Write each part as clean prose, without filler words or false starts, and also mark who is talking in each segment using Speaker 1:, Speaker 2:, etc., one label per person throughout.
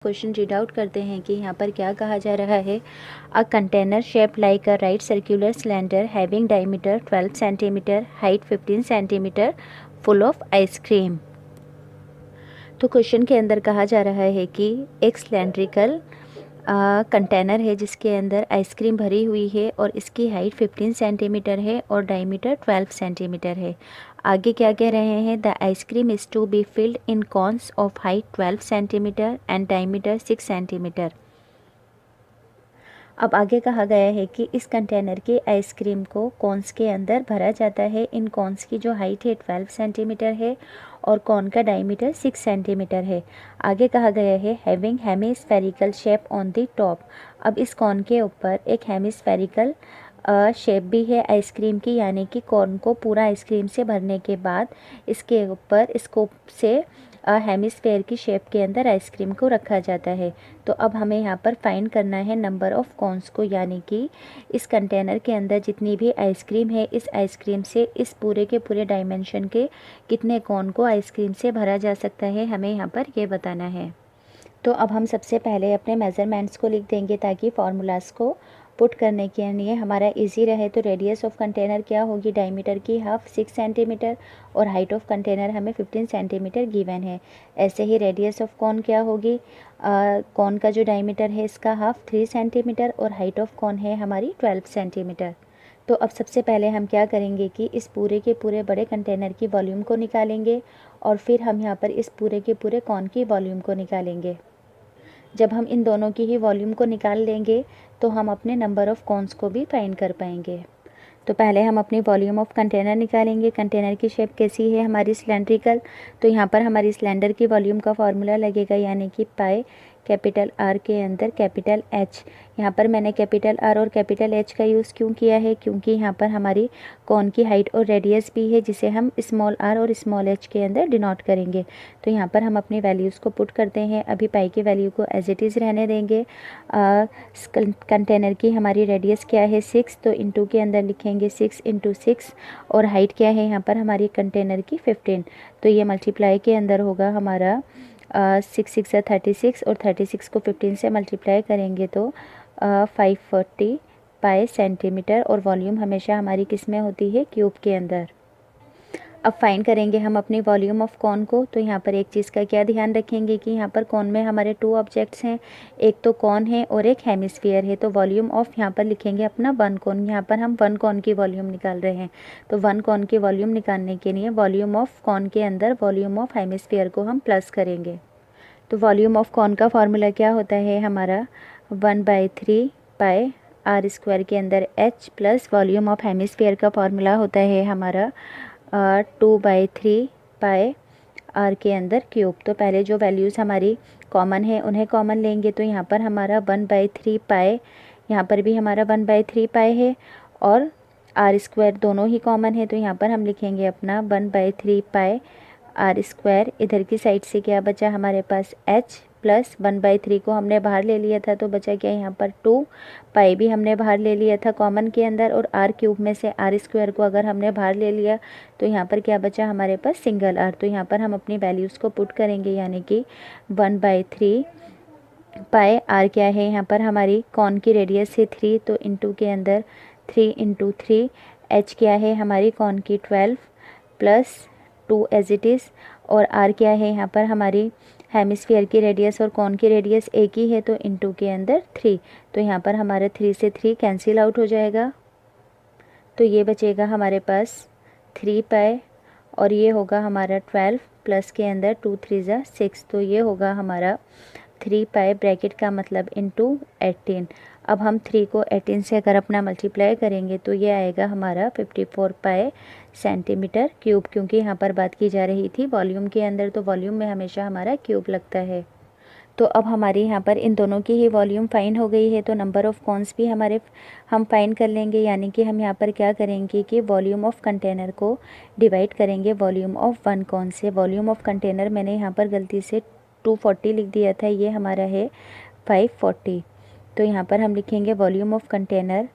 Speaker 1: Question read out करते हैं कि यहाँ पर क्या कहा जा रहा है। A container shape like a right circular cylinder having diameter 12 centimetre, height 15 centimetre, full of ice cream. तो क्वेश्चन के अंदर कहा जा रहा है कि एक सिलेंड्रिकल कंटेनर है जिसके अंदर आइसक्रीम भरी हुई है और इसकी हाइट 15 सेंटीमीटर है और डायमीटर 12 सेंटीमीटर है। आगे क्या कह रहे हैं, the ice cream is to be filled in cones of height 12 centimetre and diameter 6 centimetre. अब आगे कहा गया है कि इस कंटेनर के आइसक्रीम को कॉन्स के अंदर भरा जाता है। इन कॉन्स की जो हाइट है 12 सेंटीमीटर है और कॉन का डायमीटर 6 सेंटीमीटर है। आगे कहा गया है having hemispherical shape on the top. अब इस कॉन के ऊपर एक हेमिस्फेरिकल शेप भी है आइसक्रीम की, यानी कि कॉर्न को पूरा आइसक्रीम से भरने के बाद इसके ऊपर स्कूप से हेमिस्फेयर की शेप के अंदर आइसक्रीम को रखा जाता है। तो अब हमें यहाँ पर फाइंड करना है नंबर ऑफ़ कॉन्स को, यानी कि इस कंटेनर के अंदर जितनी भी आइसक्रीम है इस आइसक्रीम से इस पूरे के पूरे डायमेंशन के कितने कॉन को आइसक्रीम से भरा जा सकता है, हमें यहाँ पर ये बताना है। तो अब हम सबसे पहले अपने मेज़रमेंट्स को लिख देंगे ताकि फार्मूलाज को पुट करने के लिए हमारा इजी रहे। तो रेडियस ऑफ कंटेनर क्या होगी, डायमीटर की हाफ 6 सेंटीमीटर और हाइट ऑफ कंटेनर हमें 15 सेंटीमीटर गिवन है। ऐसे ही रेडियस ऑफ कॉन क्या होगी, कॉन का जो डायमीटर है इसका हाफ 3 सेंटीमीटर और हाइट ऑफ कॉन है हमारी 12 सेंटीमीटर। तो अब सबसे पहले हम क्या करेंगे कि इस पूरे के पूरे बड़े कंटेनर की वॉल्यूम को निकालेंगे और फिर हम यहाँ पर इस पूरे के पूरे कॉन की वॉल्यूम को निकालेंगे। जब हम इन दोनों की ही वॉल्यूम को निकाल लेंगे तो हम अपने नंबर ऑफ़ कॉन्स को भी फाइंड कर पाएंगे। तो पहले हम अपनी वॉल्यूम ऑफ कंटेनर निकालेंगे। कंटेनर की शेप कैसी है हमारी, सिलेंड्रिकल। तो यहाँ पर हमारी सिलेंडर की वॉल्यूम का फार्मूला लगेगा, यानी कि पाई कैपिटल आर के अंदर कैपिटल एच। यहाँ पर मैंने कैपिटल आर और कैपिटल एच का यूज़ क्यों किया है, क्योंकि यहाँ पर हमारी कॉन की हाइट और रेडियस भी है जिसे हम स्मॉल आर और स्मॉल एच के अंदर डिनोट करेंगे। तो यहाँ पर हम अपनी वैल्यूज़ को पुट करते हैं। अभी पाई की वैल्यू को एज इट इज़ रहने देंगे। कंटेनर की हमारी रेडियस क्या है 6, तो इंटू के अंदर लिखेंगे 6 × 6 और हाइट क्या है यहाँ पर हमारी कंटेनर की 15। तो ये मल्टीप्लाई के अंदर होगा हमारा 6 6 36 और 36 को 15 से मल्टीप्लाई करेंगे तो 540 पाई सेंटीमीटर। और वॉल्यूम हमेशा हमारी किस में होती है, क्यूब के अंदर। अब फाइंड करेंगे हम अपनी वॉल्यूम ऑफ कॉन को। तो यहाँ पर एक चीज़ का क्या ध्यान रखेंगे कि यहाँ पर कॉन में हमारे 2 ऑब्जेक्ट्स हैं, एक तो कॉन है और एक हेमिस्फीयर है। तो वॉल्यूम ऑफ यहाँ पर लिखेंगे अपना 1 कॉन। यहाँ पर हम 1 कॉन की वॉल्यूम निकाल रहे हैं। तो 1 कॉन की वॉल्यूम निकालने के लिए वॉल्यूम ऑफ कॉन के अंदर वॉल्यूम ऑफ हेमिस्फीयर को हम प्लस करेंगे। तो वॉल्यूम ऑफ कॉन का फार्मूला क्या होता है हमारा 1/3 पाई आर स्क्वायर के अंदर H plus volume of hemisphere का फार्मूला होता है हमारा 2/3 पाई आर के अंदर क्यूब। तो पहले जो वैल्यूज़ हमारी कॉमन है उन्हें कॉमन लेंगे। तो यहाँ पर हमारा 1/3 पाई, यहाँ पर भी हमारा 1/3 पाई है और आर स्क्वायर दोनों ही कॉमन है। तो यहाँ पर हम लिखेंगे अपना 1/3 पाई आर स्क्वायर। इधर की साइड से क्या बचा हमारे पास एच प्लस 1/3 को हमने बाहर ले लिया था तो बचा क्या यहाँ पर 2 पाई भी हमने बाहर ले लिया था कॉमन के अंदर, और आर क्यूब में से आर स्क्वायर को अगर हमने बाहर ले लिया तो यहाँ पर क्या बचा हमारे पास सिंगल आर। तो यहाँ पर हम अपनी वैल्यूज़ को पुट करेंगे, यानी कि 1/3 पाई आर क्या है यहाँ पर हमारी कॉन की रेडियस है 3, तो इंटू के अंदर 3 × 3। एच क्या है हमारी कॉन की 12 प्लस 2 एज इट इज़, और आर क्या है यहाँ पर हमारी हेमिस्फीयर की रेडियस और कॉन की रेडियस एक ही है तो इंटू के अंदर 3। तो यहाँ पर हमारा 3 से 3 कैंसिल आउट हो जाएगा। तो ये बचेगा हमारे पास 3 पाई और ये होगा हमारा 12 प्लस के अंदर 2 3 × 6। तो ये होगा हमारा 3 पाई ब्रैकेट का मतलब इंटू 18। अब हम 3 को 18 से अगर अपना मल्टीप्लाई करेंगे तो ये आएगा हमारा 54 पाई सेंटीमीटर क्यूब, क्योंकि यहाँ पर बात की जा रही थी वॉल्यूम के अंदर, तो वॉल्यूम में हमेशा हमारा क्यूब लगता है। तो अब हमारे यहाँ पर इन दोनों की ही वॉल्यूम फाइंड हो गई है, तो नंबर ऑफ़ कॉन्स भी हमारे हम फाइंड कर लेंगे। यानी कि हम यहाँ पर क्या करेंगे कि वॉल्यूम ऑफ कंटेनर को डिवाइड करेंगे वॉल्यूम ऑफ 1 कॉन से। वॉल्यूम ऑफ कंटेनर मैंने यहाँ पर गलती से 240 लिख दिया था, ये हमारा है 540। तो यहाँ पर हम लिखेंगे volume of container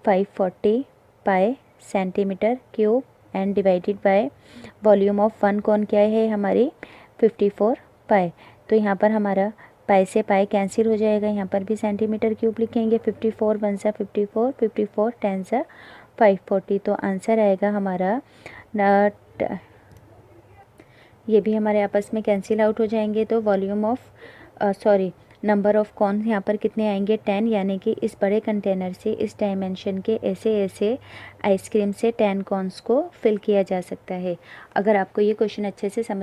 Speaker 1: 540 pi centimetre cube and divided by volume of 1 cone क्या है हमारी 54 पाई। तो यहाँ पर हमारा पाई से पाई कैंसिल हो जाएगा, यहाँ पर भी सेंटीमीटर क्यूब लिखेंगे। 54 वन सा 54, 54 10 सा 540। तो आंसर आएगा हमारा ये भी हमारे आपस में कैंसिल आउट हो जाएंगे। तो volume of number of corn यहाँ पर कितने आएंगे 10, यानी कि इस बड़े कंटेनर से इस डायमेंशन के ऐसे ऐसे आइसक्रीम से 10 कॉर्न्स को फिल किया जा सकता है। अगर आपको ये क्वेश्चन अच्छे से समझ